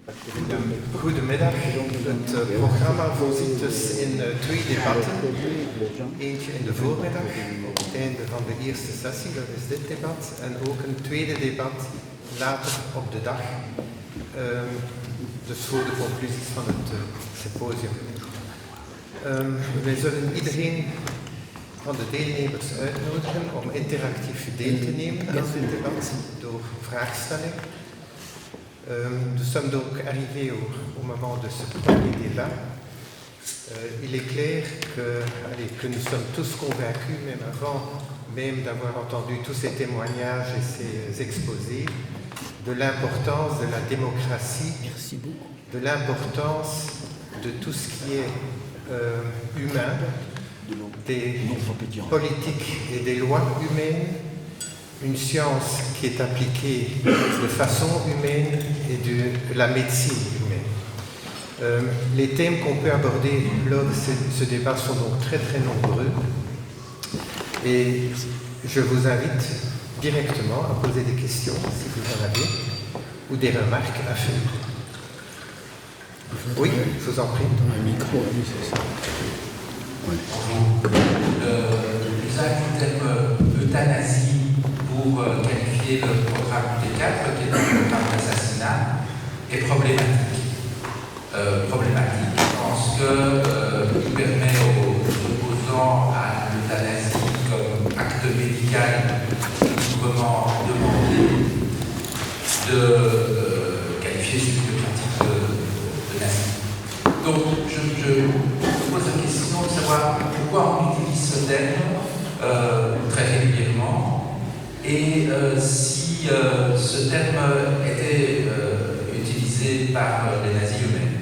Ja, goedemiddag. Het programma voorziet dus in twee debatten. Eentje in de voormiddag, op het einde van de eerste sessie, dat is dit debat. En ook een tweede debat later op de dag. Dus voor de conclusies van het symposium. Wij zullen iedereen van de deelnemers uitnodigen om interactief deel te nemen aan dit debat door vraagstelling. Nous sommes donc arrivés au moment de ce premier débat. Il est clair que nous sommes tous convaincus, même avant même d'avoir entendu tous ces témoignages et ces exposés, de l'importance de la démocratie, de l'importance de tout ce qui est humain, des politiques et des lois humaines, une science qui est appliquée de façon humaine et de la médecine humaine. Les thèmes qu'on peut aborder lors de ce débat sont donc très très nombreux et je vous invite directement à poser des questions si vous en avez ou des remarques à faire. Oui, je vous en prie. Un micro, oui, c'est ça. Ouais. L'usage du terme euthanasie pour qualifier le programme T4, qui est un programme d'assassinat, est problématique. Je pense qu'il permet aux opposants à l'euthanasie comme acte médical librement demandé de qualifier ce type de pratique d'euthanasie. Donc, je pose la question de savoir pourquoi on utilise ce terme très régulièrement. Et si ce terme était utilisé par les nazis eux-mêmes.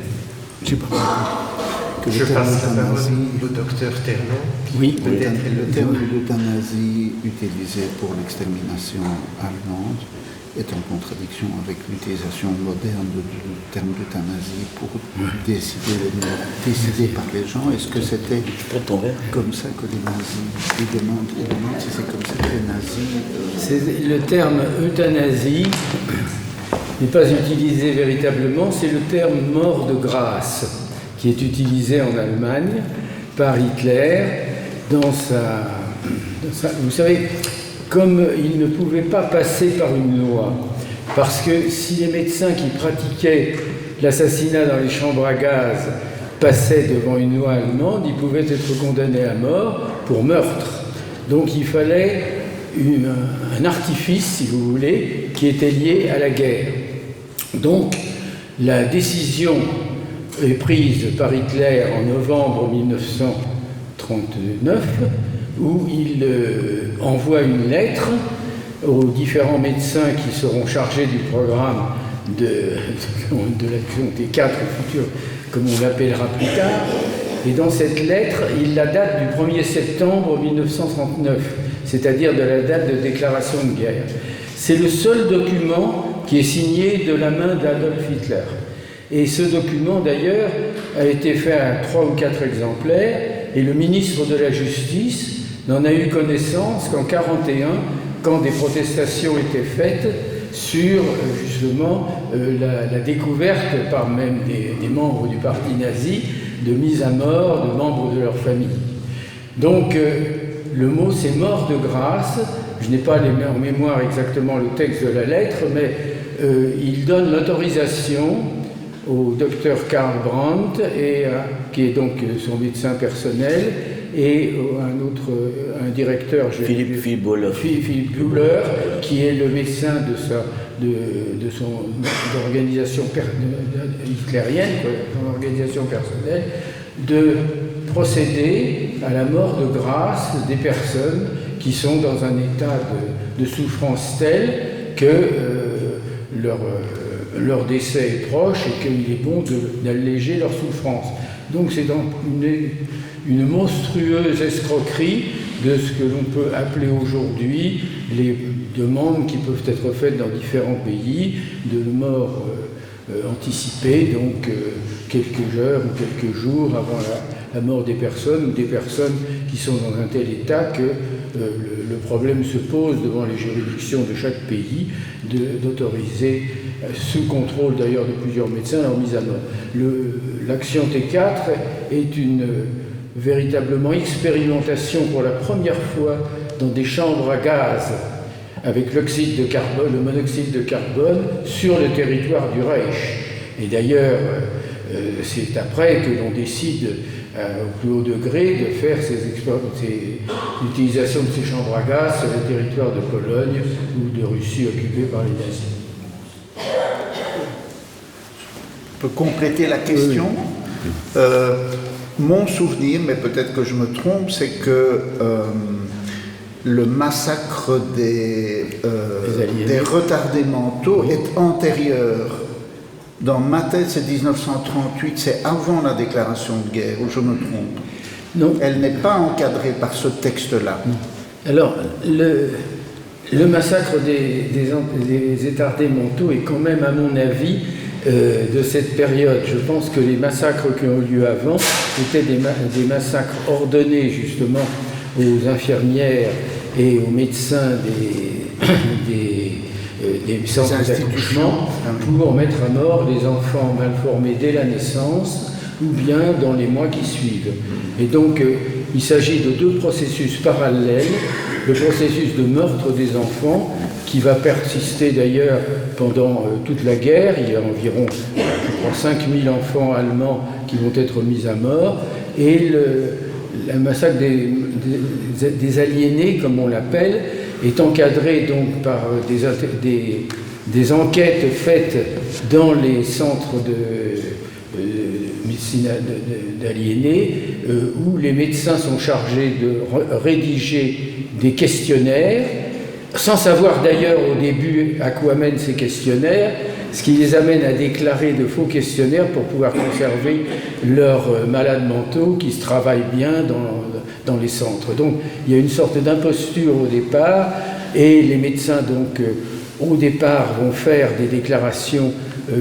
Je passe la parole au docteur Ternon. Oui, le terme d'euthanasie utilisé pour l'extermination allemande est en contradiction avec l'utilisation moderne du terme d'euthanasie pour décider par les gens. Est-ce que c'était comme ça que les nazis, ils demandent si c'est comme ça que les nazis... Le terme euthanasie n'est pas utilisé véritablement, c'est le terme mort de grâce qui est utilisé en Allemagne par Hitler dans sa... Vous savez, comme il ne pouvait pas passer par une loi, parce que si les médecins qui pratiquaient l'assassinat dans les chambres à gaz passaient devant une loi allemande, ils pouvaient être condamnés à mort pour meurtre. Donc il fallait un artifice, si vous voulez, qui était lié à la guerre. Donc la décision est prise par Hitler en novembre 1939, où il envoie une lettre aux différents médecins qui seront chargés du programme de l'action T4 futur, comme on l'appellera plus tard. Et dans cette lettre, il la date du 1er septembre 1939, c'est-à-dire de la date de déclaration de guerre. C'est le seul document qui est signé de la main d'Adolf Hitler. Et ce document, d'ailleurs, a été fait à 3 ou 4 exemplaires, et le ministre de la Justice n'en a eu connaissance qu'en 1941, quand des protestations étaient faites sur justement la découverte par même des membres du parti nazi de mise à mort de membres de leur famille. Donc le mot c'est mort de grâce. Je n'ai pas en mémoire exactement le texte de la lettre, mais il donne l'autorisation au docteur Karl Brandt, qui est donc son médecin personnel, et un directeur, Philippe Bühler, qui est le médecin de son organisation hitlérienne, son organisation personnelle, de procéder à la mort de grâce des personnes qui sont dans un état de souffrance tel que leur décès est proche et qu'il est bon d'alléger leur souffrance. Donc c'est donc une monstrueuse escroquerie de ce que l'on peut appeler aujourd'hui les demandes qui peuvent être faites dans différents pays de mort anticipée, donc quelques heures ou quelques jours avant la mort des personnes, ou des personnes qui sont dans un tel état que le problème se pose devant les juridictions de chaque pays d'autoriser sous contrôle d'ailleurs de plusieurs médecins, leur mise à mort. L'action T4 est une véritablement expérimentation pour la première fois dans des chambres à gaz avec l'oxyde de carbone, le monoxyde de carbone sur le territoire du Reich. Et d'ailleurs, c'est après que l'on décide au plus haut degré de faire l'utilisation de ces chambres à gaz sur le territoire de Pologne ou de Russie occupée par les nazis. Je peux compléter la question. Oui. Mon souvenir, mais peut-être que je me trompe, c'est que le massacre des retardés mentaux est antérieur. Dans ma tête, c'est 1938, c'est avant la déclaration de guerre, ou je me trompe? Non. Elle n'est pas encadrée par ce texte-là. Alors, le massacre des retardés mentaux est quand même, à mon avis, de cette période. Je pense que les massacres qui ont eu lieu avant étaient des massacres ordonnés, justement, aux infirmières et aux médecins des centres d'accouchement pour mettre à mort les enfants mal formés dès la naissance ou bien dans les mois qui suivent. Et donc, il s'agit de deux processus parallèles. Le processus de meurtre des enfants, qui va persister d'ailleurs pendant toute la guerre. Il y a environ, je crois, 5000 enfants allemands qui vont être mis à mort. Et le massacre des aliénés, comme on l'appelle, est encadré donc par des enquêtes faites dans les centres de médecine d'aliénés, où les médecins sont chargés de rédiger des questionnaires, sans savoir d'ailleurs au début à quoi mènent ces questionnaires, ce qui les amène à déclarer de faux questionnaires pour pouvoir conserver leurs malades mentaux qui se travaillent bien dans les centres. Donc il y a une sorte d'imposture au départ, et les médecins donc au départ vont faire des déclarations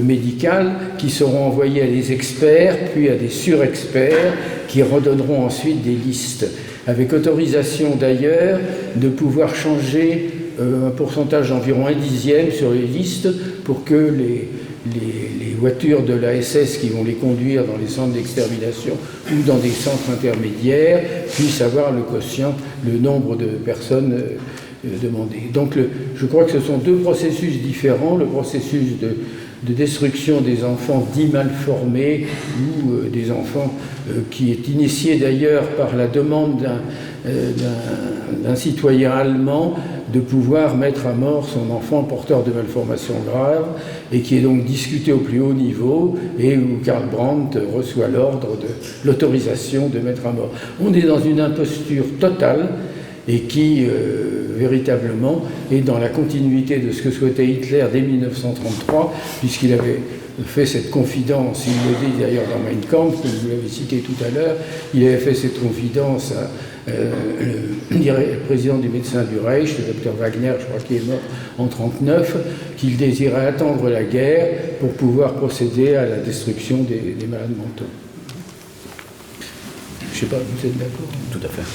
médicales qui seront envoyées à des experts, puis à des surexperts qui redonneront ensuite des listes, avec autorisation d'ailleurs de pouvoir changer un pourcentage d'environ 1/10 sur les listes pour que les voitures de la SS qui vont les conduire dans les centres d'extermination ou dans des centres intermédiaires puissent avoir le quotient, le nombre de personnes demandées. Donc je crois que ce sont deux processus différents, le processus de destruction des enfants dits mal formés ou des enfants qui est initié d'ailleurs par la demande d'un citoyen allemand de pouvoir mettre à mort son enfant porteur de malformations graves, et qui est donc discuté au plus haut niveau, et où Karl Brandt reçoit l'ordre de l'autorisation de mettre à mort. On est dans une imposture totale, et qui véritablement est dans la continuité de ce que souhaitait Hitler dès 1933, puisqu'il avait fait cette confidence, il le dit d'ailleurs dans Mein Kampf, que vous l'avez cité tout à l'heure, il avait fait cette confidence à le président des médecins du Reich, le docteur Wagner, je crois qu'il est mort en 1939, qu'il désirait attendre la guerre pour pouvoir procéder à la destruction des malades mentaux. Je ne sais pas, vous êtes d'accord? Tout à fait.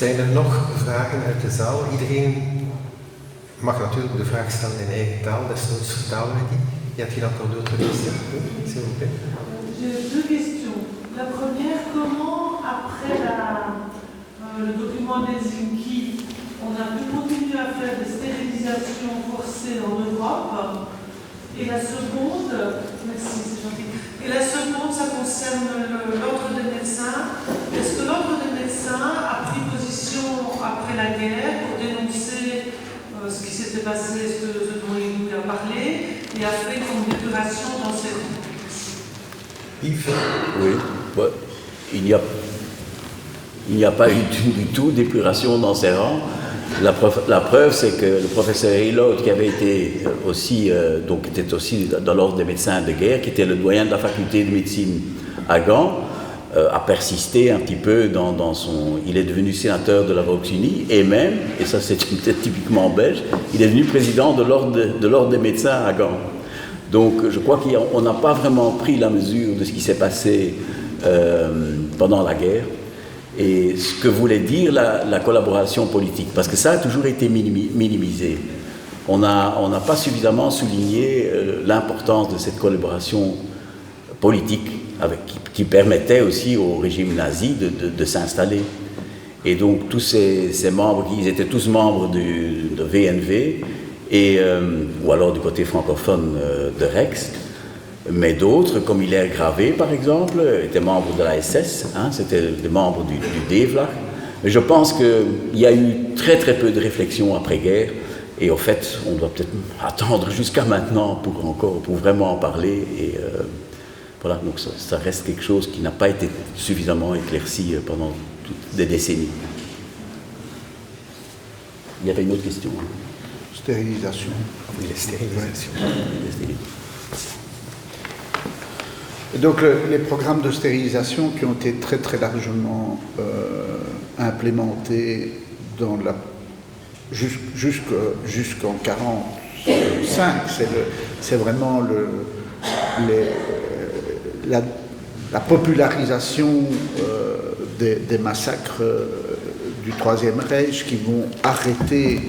Zijn er nog vragen uit de zaal? Iedereen mag natuurlijk de vraag stellen in eigen taal, desnoods vertalen we die. Y a-t-il encore d'autres questions? S'il vous plaît. J'ai deux questions. La première, comment, après le document d'Helsinki, on a pu continuer à faire des stérilisations forcées en Europe? Et la seconde, merci, c'est gentil. Et la seconde, ça concerne l'ordre des médecins. Est-ce que l'ordre des médecins a pris position après la guerre pour dénoncer ce qui s'était passé, ce dont il nous a parlé, et a fait une déclaration dans ces rangs? Oui, ouais. Il n'y a pas eu du tout d'épuration dans ces rangs. La preuve, c'est que le professeur Hilot, qui avait été aussi, donc était aussi dans l'ordre des médecins de guerre, qui était le doyen de la faculté de médecine à Gand, a persisté un petit peu dans son... Il est devenu sénateur de la Volksunie, et même, et ça c'est peut-être typiquement belge, il est devenu président de l'ordre des médecins à Gand. Donc je crois qu'on n'a pas vraiment pris la mesure de ce qui s'est passé pendant la guerre, et ce que voulait dire la collaboration politique, parce que ça a toujours été minimisé. on n'a pas suffisamment souligné l'importance de cette collaboration politique qui permettait aussi au régime nazi de s'installer. Et donc tous ces membres, ils étaient tous membres de VNV, ou alors du côté francophone de Rex, mais d'autres, comme Hilaire Gravé par exemple, étaient membres de la SS, c'était des membres du DEVLAC. Mais je pense qu'il y a eu très très peu de réflexion après-guerre, et en fait, on doit peut-être attendre jusqu'à maintenant pour vraiment en parler. Et voilà, donc ça reste quelque chose qui n'a pas été suffisamment éclairci pendant toutes des décennies. Il y avait une autre question. Stérilisation. Oui, la stérilisation. Et donc les programmes de stérilisation qui ont été très très largement implémentés dans jusqu'en 1945, c'est vraiment la popularisation des massacres du Troisième Reich qui vont arrêter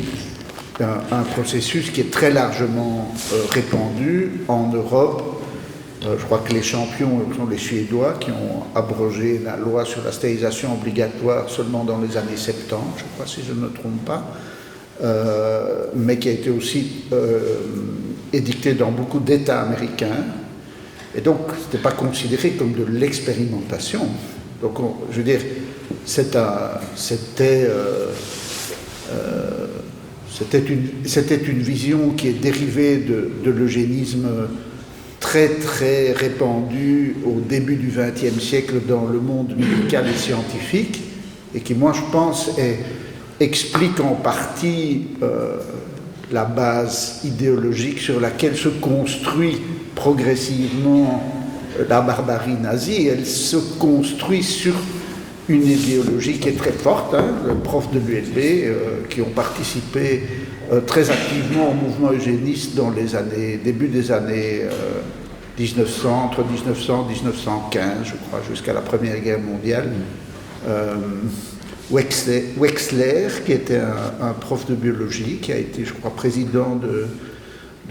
un processus qui est très largement répandu en Europe. Je crois que les champions sont les Suédois qui ont abrogé la loi sur la stérilisation obligatoire seulement dans les années 70, je crois, si je ne me trompe pas, mais qui a été aussi édictée dans beaucoup d'États américains. Et donc, ce n'était pas considéré comme de l'expérimentation. Donc, je veux dire, c'était une vision qui est dérivée de l'eugénisme très très répandu au début du XXe siècle dans le monde médical et scientifique, et qui, moi, je pense, explique en partie la base idéologique sur laquelle se construit progressivement la barbarie nazie. Elle se construit sur une idéologie qui est très forte, les profs de l'ULB qui ont participé très activement au mouvement eugéniste dans les début des années 1900, entre 1900 et 1915, je crois, jusqu'à la Première Guerre mondiale. Wexler, qui était un prof de biologie, qui a été, je crois, président de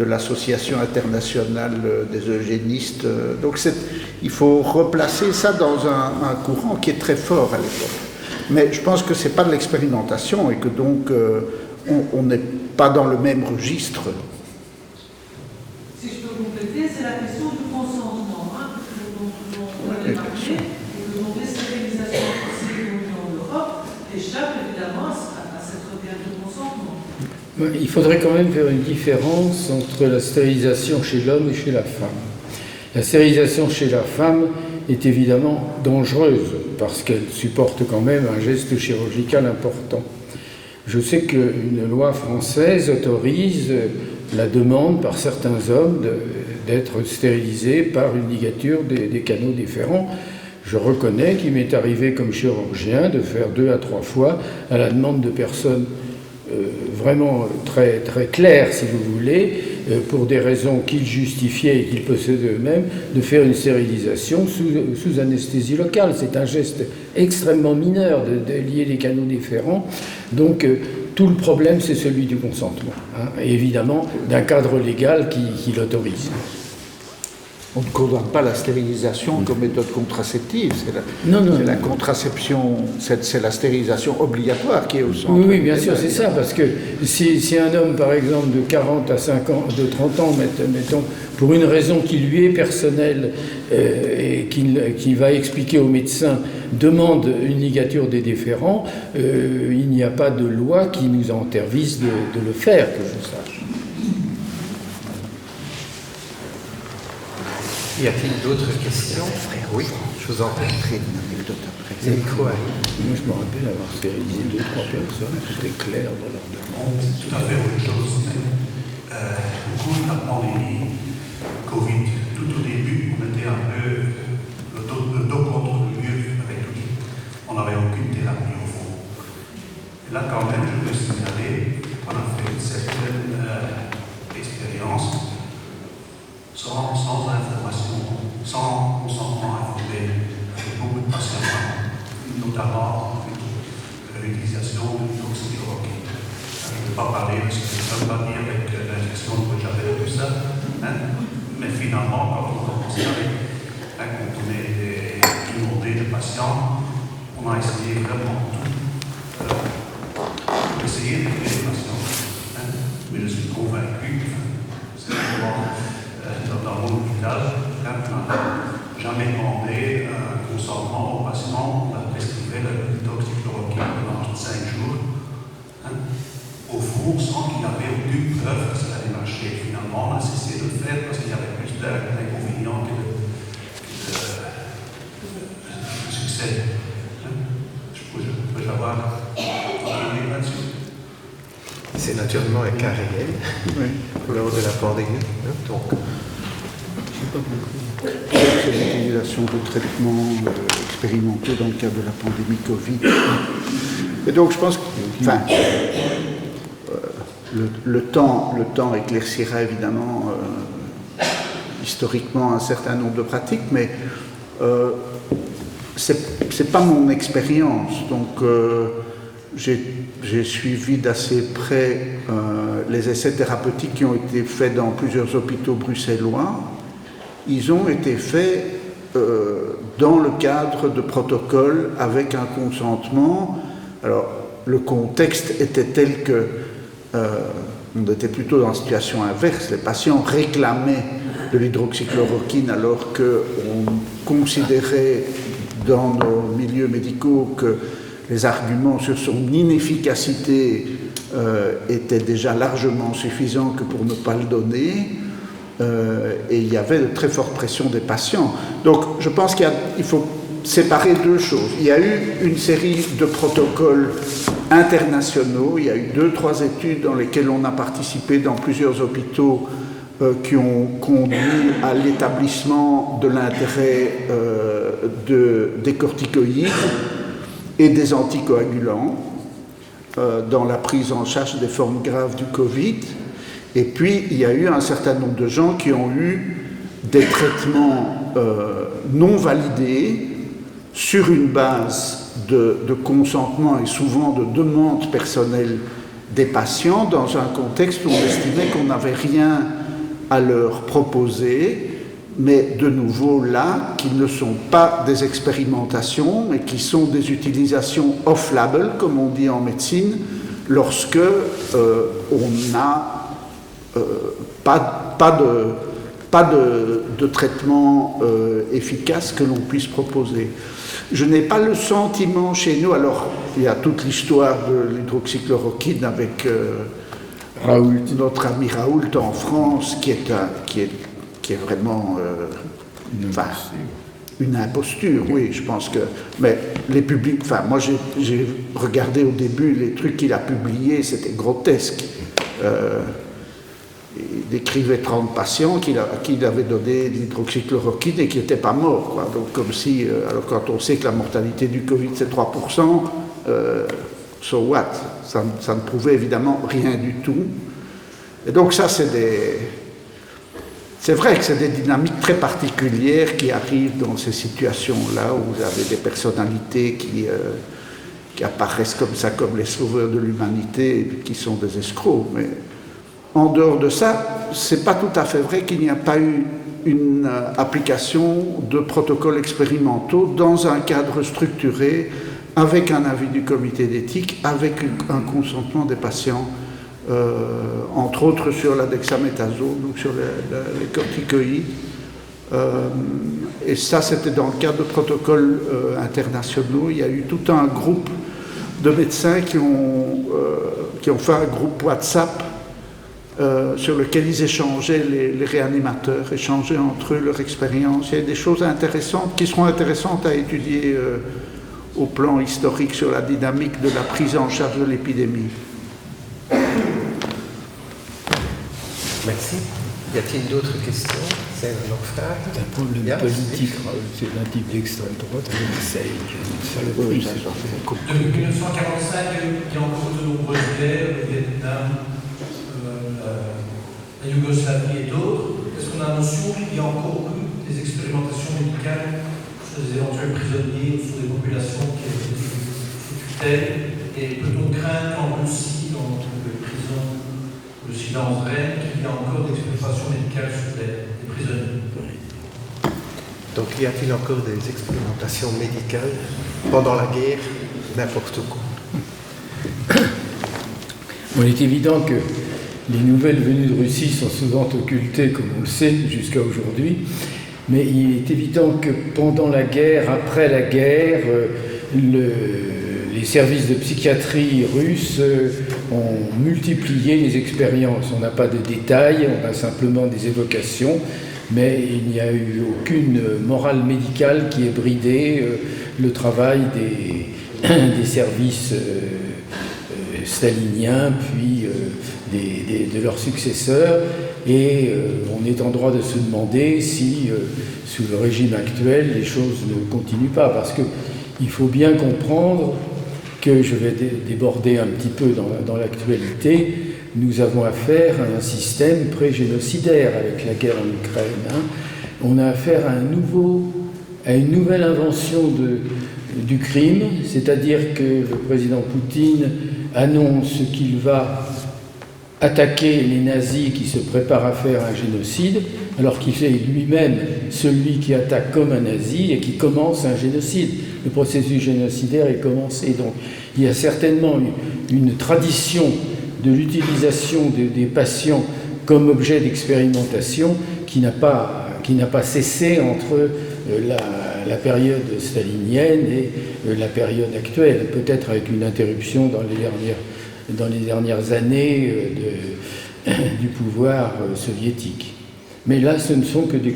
l'Association internationale des eugénistes. Donc il faut replacer ça dans un courant qui est très fort à l'époque. Mais je pense que ce n'est pas de l'expérimentation et que donc on n'est pas dans le même registre. Si je peux compléter, c'est la question du consentement, dont on avait parlé, et que donc les stérilisations forcées en Europe échappent évidemment à cette règle de consentement. Il faudrait quand même faire une différence entre la stérilisation chez l'homme et chez la femme. La stérilisation chez la femme est évidemment dangereuse parce qu'elle supporte quand même un geste chirurgical important. Je sais qu'une loi française autorise la demande par certains hommes d'être stérilisés par une ligature des canaux déférents. Je reconnais qu'il m'est arrivé comme chirurgien de faire 2 à 3 fois à la demande de personnes vraiment très, très claires, si vous voulez, pour des raisons qu'ils justifiaient et qu'ils possédaient eux-mêmes, de faire une stérilisation sous anesthésie locale. C'est un geste extrêmement mineur de lier les canaux déférents. Donc, tout le problème, c'est celui du consentement, et évidemment d'un cadre légal qui l'autorise. On ne condamne pas la stérilisation comme méthode contraceptive. C'est la contraception, c'est la stérilisation obligatoire qui est au centre. Oui, bien sûr, c'est ça, parce que si un homme, par exemple, de 40 à 50, de 30 ans, mettons, pour une raison qui lui est personnelle et qui va expliquer au médecin, demande une ligature des déférents, il n'y a pas de loi qui nous interdise de le faire, que je sache. Y a-t-il d'autres questions? Oui, je vous en prie. Le micro. Moi, je me rappelle avoir stérilisé 2-3 personnes, c'était clair dans leur demande. C'est tout à fait autre chose. Au cours de la pandémie, Covid, tout au début, on était un peu le dos contre le mur avec lui. On n'avait aucune thérapie au fond. Et là, quand même, je peux signaler qu'on a fait une certaine expérience sans information, sans consentement informé, avec beaucoup de patients, notamment l'utilisation de l'hydroxychloroquine, avec le pas parler parce que ça ne veut pas dire avec l'infection de Jabet et tout ça. Mais finalement, quand on commence quand on est inondé de patients, on a essayé vraiment tout pour essayer d'aider les patients. Mais je suis convaincu, c'est dans mon hôpital, on n'a jamais demandé un consentement au patient, on a prescrivé l'hydroxychloroquine pendant 5 jours. Au fond, sans qu'il n'y avait aucune preuve que ça allait marcher. Finalement, on a cessé de le faire parce qu'il y avait plus d'inconvénients que de succès. Je peux avoir une là-dessus. C'est naturellement un cas réel lors de la pandémie. Donc. C'est l'utilisation de traitements expérimentaux dans le cadre de la pandémie Covid. Et donc je pense que le temps éclaircira évidemment historiquement un certain nombre de pratiques, mais c'est pas mon expérience. Donc j'ai suivi d'assez près les essais thérapeutiques qui ont été faits dans plusieurs hôpitaux bruxellois. Ils ont été faits dans le cadre de protocoles avec un consentement. Alors, le contexte était tel que on était plutôt dans une situation inverse. Les patients réclamaient de l'hydroxychloroquine alors qu'on considérait dans nos milieux médicaux que les arguments sur son inefficacité étaient déjà largement suffisants que pour ne pas le donner. Et il y avait de très fortes pressions des patients. Donc je pense qu'il faut séparer deux choses. Il y a eu une série de protocoles internationaux, il y a eu 2-3 études dans lesquelles on a participé dans plusieurs hôpitaux qui ont conduit à l'établissement de l'intérêt des corticoïdes et des anticoagulants dans la prise en charge des formes graves du Covid. Et puis, il y a eu un certain nombre de gens qui ont eu des traitements non validés sur une base de consentement et souvent de demande personnelle des patients dans un contexte où on estimait qu'on n'avait rien à leur proposer, mais de nouveau là, qui ne sont pas des expérimentations, mais qui sont des utilisations off-label, comme on dit en médecine, lorsque on n'a pas de traitement efficace que l'on puisse proposer. Je n'ai pas le sentiment chez nous, alors il y a toute l'histoire de l'hydroxychloroquine avec notre ami Raoult en France, qui est vraiment une imposture, oui, je pense que... Mais les publics... Enfin, moi j'ai regardé au début les trucs qu'il a publiés, c'était grotesque. Il décrivait 30 patients à qui il avait donné de l'hydroxychloroquine et qui n'étaient pas morts, quoi. Donc comme si, alors quand on sait que la mortalité du Covid c'est 3%, so what? Ça ne prouvait évidemment rien du tout. Et donc ça c'est vrai que c'est des dynamiques très particulières qui arrivent dans ces situations-là où vous avez des personnalités qui apparaissent comme ça, comme les sauveurs de l'humanité, et qui sont des escrocs. Mais en dehors de ça, c'est pas tout à fait vrai qu'il n'y a pas eu une application de protocoles expérimentaux dans un cadre structuré, avec un avis du comité d'éthique, avec un consentement des patients, entre autres sur la dexaméthasone, donc sur les corticoïdes. Et ça, c'était dans le cadre de protocoles internationaux. Il y a eu tout un groupe de médecins qui ont fait un groupe WhatsApp sur lequel ils échangeaient, les réanimateurs, échangeaient entre eux leur expérience. Il y a des choses intéressantes qui seront intéressantes à étudier au plan historique sur la dynamique de la prise en charge de l'épidémie. Merci. Y a-t-il d'autres questions? C'est nog vragen? Un problème politique, c'est l'un type d'extrême droite avec Sage. Depuis 1945, il y a encore de nombreuses guerres, le Vietnam, la Yougoslavie et d'autres. Est-ce qu'on a la notion qu'il y a encore eu des expérimentations médicales sur des éventuels prisonniers ou sur des populations qui étaient sous tutelle? Et Et peut-on craindre en Russie, dans les prisons de silence règne, qu'il y a encore des expérimentations médicales sur des prisonniers? Donc, y a-t-il encore des expérimentations médicales pendant la guerre, n'importe où? Il est évident que les nouvelles venues de Russie sont souvent occultées, comme on le sait, jusqu'à aujourd'hui. Mais il est évident que pendant la guerre, après la guerre, les services de psychiatrie russes ont multiplié les expériences. On n'a pas de détails, on a simplement des évocations, mais il n'y a eu aucune morale médicale qui ait bridé le travail des services staliniens, puis de leurs successeurs. Et on est en droit de se demander si, sous le régime actuel, les choses ne continuent pas, parce qu'il faut bien comprendre que, je vais déborder un petit peu dans l'actualité, nous avons affaire à un système pré-génocidaire avec la guerre en Ukraine. Hein. On a affaire à une nouvelle invention du crime, c'est-à-dire que le président Poutine annonce qu'il va attaquer les nazis qui se préparent à faire un génocide, alors qu'il est lui-même celui qui attaque comme un nazi et qui commence un génocide. Le processus génocidaire est commencé. Donc il y a certainement une tradition de l'utilisation des patients comme objet d'expérimentation qui n'a pas cessé entre la période stalinienne et la période actuelle, peut-être avec une interruption dans les dernières années du pouvoir soviétique. Mais là, ce ne sont que des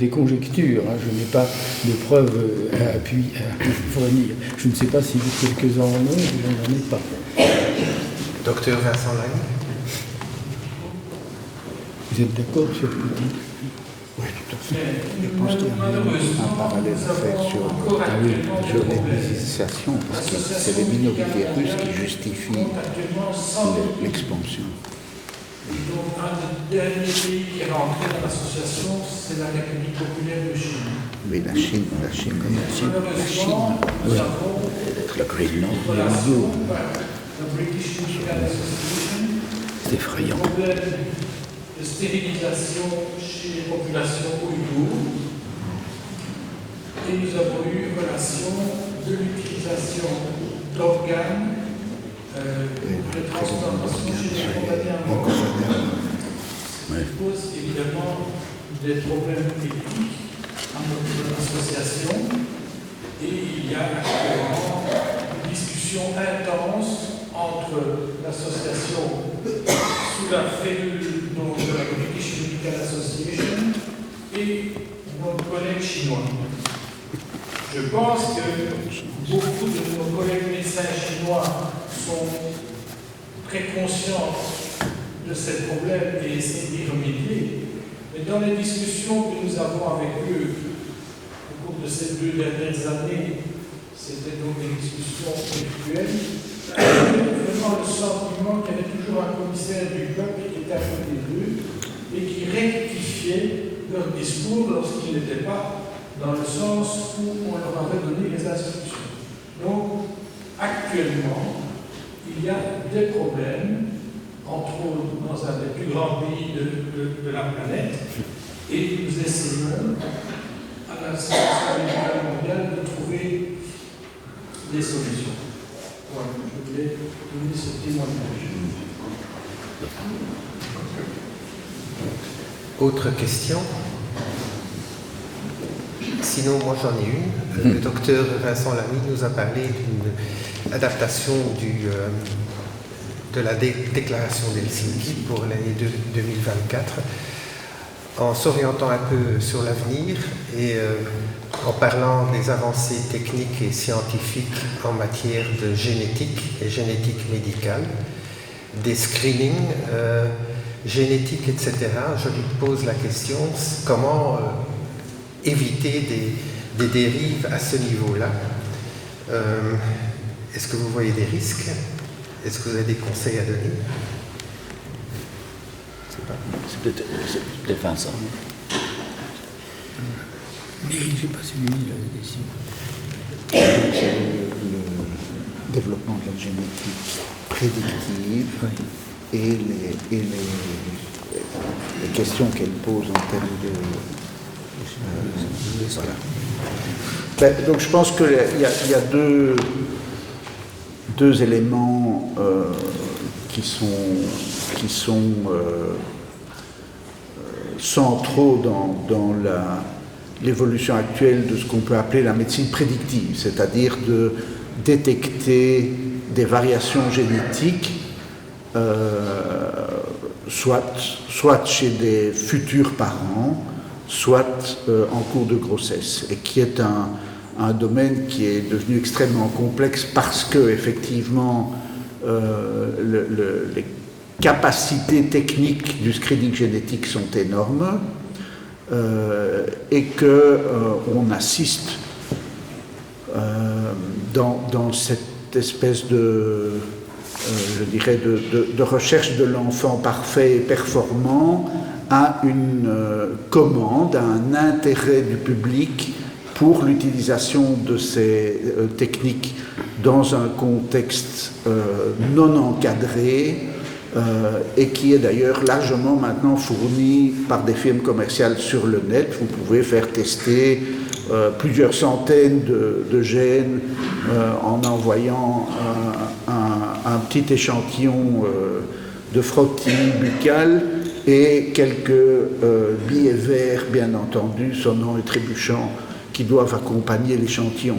conjectures. Hein. Je n'ai pas de preuves à fournir. Je ne sais pas si quelques-uns en ont, ou je n'en ai pas. Docteur Vincent Lamy. Vous êtes d'accord sur Poutine? Oui, tout à fait. Je pense qu'il y a un parallèle à faire sur l'ethnicisation, parce que c'est les minorités russes qui justifient l'expansion. Donc, un des derniers pays qui est rentré dans l'association, c'est la République populaire de Chine. Oui, la Chine. Malheureusement, nous avons Le Groenland. la British Medical Association, C'est effrayant. problème de stérilisation chez les populations ouïghours. Et nous avons eu relation de l'utilisation d'organes pour les transplantations chez les condamnés à mort. Ça pose évidemment des problèmes éthiques à notre association. Et il y a actuellement une discussion intense entre l'association sous la férule de la British Medical Association et nos collègues chinois. Je pense que beaucoup de nos collègues médecins chinois sont très conscients de ces problèmes et essaient d'y remédier. Mais dans les discussions que nous avons avec eux au cours de ces 2 dernières années, c'était donc des discussions virtuelles, vraiment le sentiment qu'il y avait toujours un commissaire du peuple qui était à côté d'eux et qui rectifiait leur discours lorsqu'ils n'étaient pas dans le sens où on leur avait donné les instructions. Donc, actuellement, il y a des problèmes, entre autres dans un des plus grands pays de la planète, et nous essayons, à la Situation médicale mondiale, de trouver des solutions. Voilà, je voulais donner ce témoignage. Autre question? Sinon, moi j'en ai une. Le docteur Vincent Lamy nous a parlé d'une adaptation de la déclaration d'Helsinki pour l'année 2024, en s'orientant un peu sur l'avenir et en parlant des avancées techniques et scientifiques en matière de génétique et génétique médicale, des screenings génétiques, etc. Je lui pose la question, comment éviter des dérives à ce niveau-là. Est-ce que vous voyez des risques? Est-ce que vous avez des conseils à donner? C'est peut-être Vincent. N'érigez pas celui-là, développement de la génétique prédictive et les questions qu'elle pose en termes de... voilà. Donc je pense qu'il y a deux éléments qui sont centraux dans l'évolution actuelle de ce qu'on peut appeler la médecine prédictive, c'est-à-dire de détecter des variations génétiques, soit chez des futurs parents, soit en cours de grossesse, et qui est un domaine qui est devenu extrêmement complexe parce que, effectivement, les capacités techniques du screening génétique sont énormes et qu'on assiste dans cette espèce de, je dirais, de recherche de l'enfant parfait et performant à une commande, à un intérêt du public pour l'utilisation de ces techniques dans un contexte non encadré et qui est d'ailleurs largement maintenant fourni par des firmes commerciales sur le net. Vous pouvez faire tester plusieurs centaines de gènes en envoyant un petit échantillon de frottis buccal et quelques billets verts, bien entendu, sonnants et trébuchants, qui doivent accompagner l'échantillon.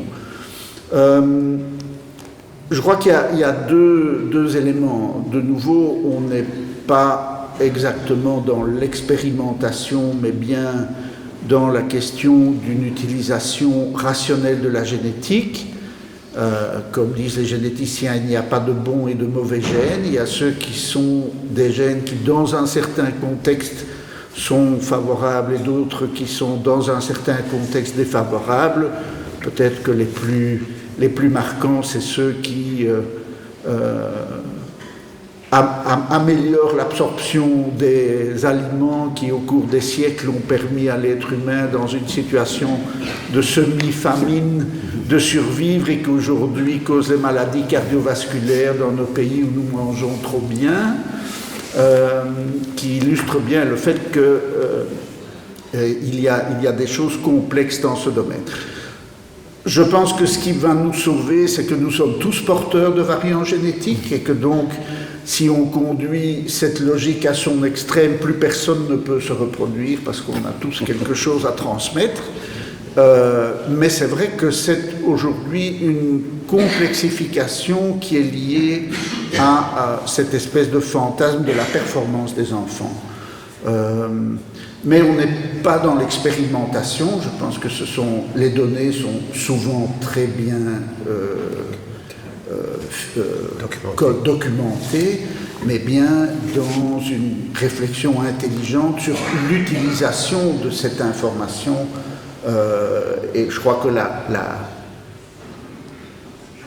Je crois qu'il y a deux éléments. De nouveau, on n'est pas exactement dans l'expérimentation, mais bien dans la question d'une utilisation rationnelle de la génétique. Comme disent les généticiens, il n'y a pas de bons et de mauvais gènes. Il y a ceux qui sont des gènes qui, dans un certain contexte, sont favorables et d'autres qui sont dans un certain contexte défavorables. Peut-être que les plus marquants, c'est ceux qui améliorent l'absorption des aliments qui, au cours des siècles, ont permis à l'être humain, dans une situation de semi-famine, de survivre et qu'aujourd'hui causent les maladies cardiovasculaires dans nos pays où nous mangeons trop bien, qui illustre bien le fait qu'il y a des choses complexes dans ce domaine. Je pense que ce qui va nous sauver, c'est que nous sommes tous porteurs de variants génétiques et que donc, si on conduit cette logique à son extrême, plus personne ne peut se reproduire parce qu'on a tous quelque chose à transmettre. Mais c'est vrai que c'est aujourd'hui une complexification qui est liée à cette espèce de fantasme de la performance des enfants. Mais on n'est pas dans l'expérimentation. Je pense que les données sont souvent très bien documentées, mais bien dans une réflexion intelligente sur l'utilisation de cette information. Et je crois que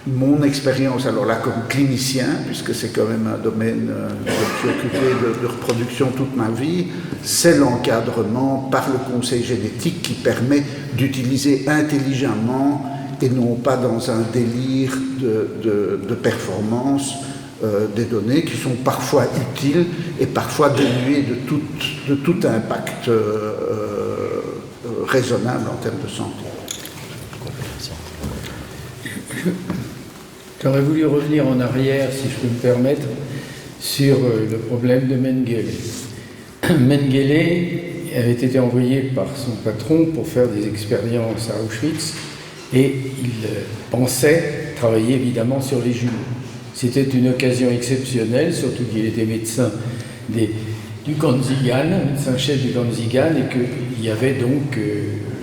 mon expérience, alors là comme clinicien, puisque c'est quand même un domaine je me suis occupé de reproduction toute ma vie, c'est l'encadrement par le conseil génétique qui permet d'utiliser intelligemment et non pas dans un délire de performance des données qui sont parfois utiles et parfois dénuées de tout impact raisonnable en termes de santé. J'aurais voulu revenir en arrière, si je peux me permettre, sur le problème de Mengele. Mengele avait été envoyé par son patron pour faire des expériences à Auschwitz et il pensait travailler évidemment sur les jumeaux. C'était une occasion exceptionnelle, surtout qu'il était médecin du Ganzigan, médecin-chef du Ganzigan, et qu'il y avait donc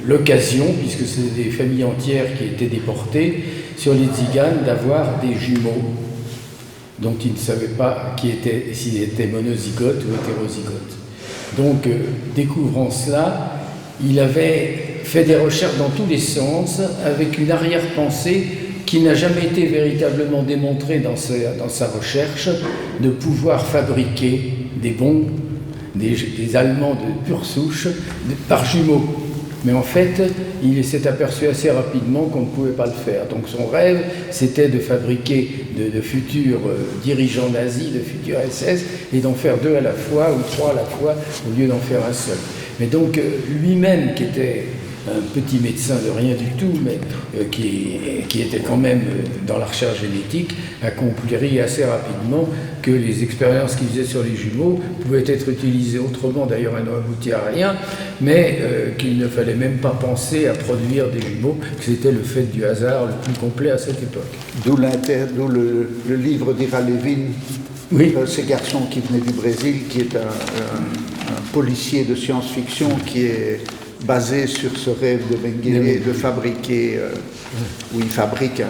l'occasion, puisque c'était des familles entières qui étaient déportées, sur les Tziganes d'avoir des jumeaux dont il ne savait pas s'ils étaient monozygotes ou hétérozygotes. Donc, découvrant cela, il avait fait des recherches dans tous les sens, avec une arrière-pensée qui n'a jamais été véritablement démontrée dans sa recherche, de pouvoir fabriquer des bombes, des Allemands de pure souche, par jumeaux. mais en fait, il s'est aperçu assez rapidement qu'on ne pouvait pas le faire. Donc son rêve, c'était de fabriquer de futurs dirigeants nazis, de futurs SS, et d'en faire 2 à la fois, ou 3 à la fois, au lieu d'en faire un seul. Mais donc lui-même, qui était un petit médecin de rien du tout, mais qui était quand même dans la recherche génétique, a compris assez rapidement que les expériences qu'il faisait sur les jumeaux pouvaient être utilisées autrement, d'ailleurs elles n'ont abouti à rien, mais qu'il ne fallait même pas penser à produire des jumeaux, que c'était le fait du hasard le plus complet à cette époque. D'où le livre d'Ira Levin, oui. Ces garçons qui venaient du Brésil, qui est un policier de science-fiction qui est basé sur ce rêve de Mengele de fabriquer, où il fabrique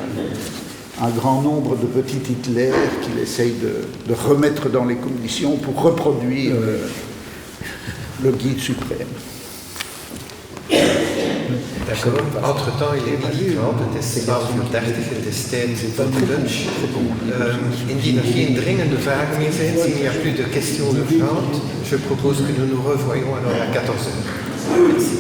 un grand nombre de petits Hitler qu'il essaye de remettre dans les conditions pour reproduire le guide suprême. D'accord. Entre-temps, il est militant, het is 12:30, het is tijd voor de lunch. Indien er geen dringende vragen meer zijn, s'il n'y a plus de questions urgentes, je propose que nous nous revoyions alors à 14h. Merci.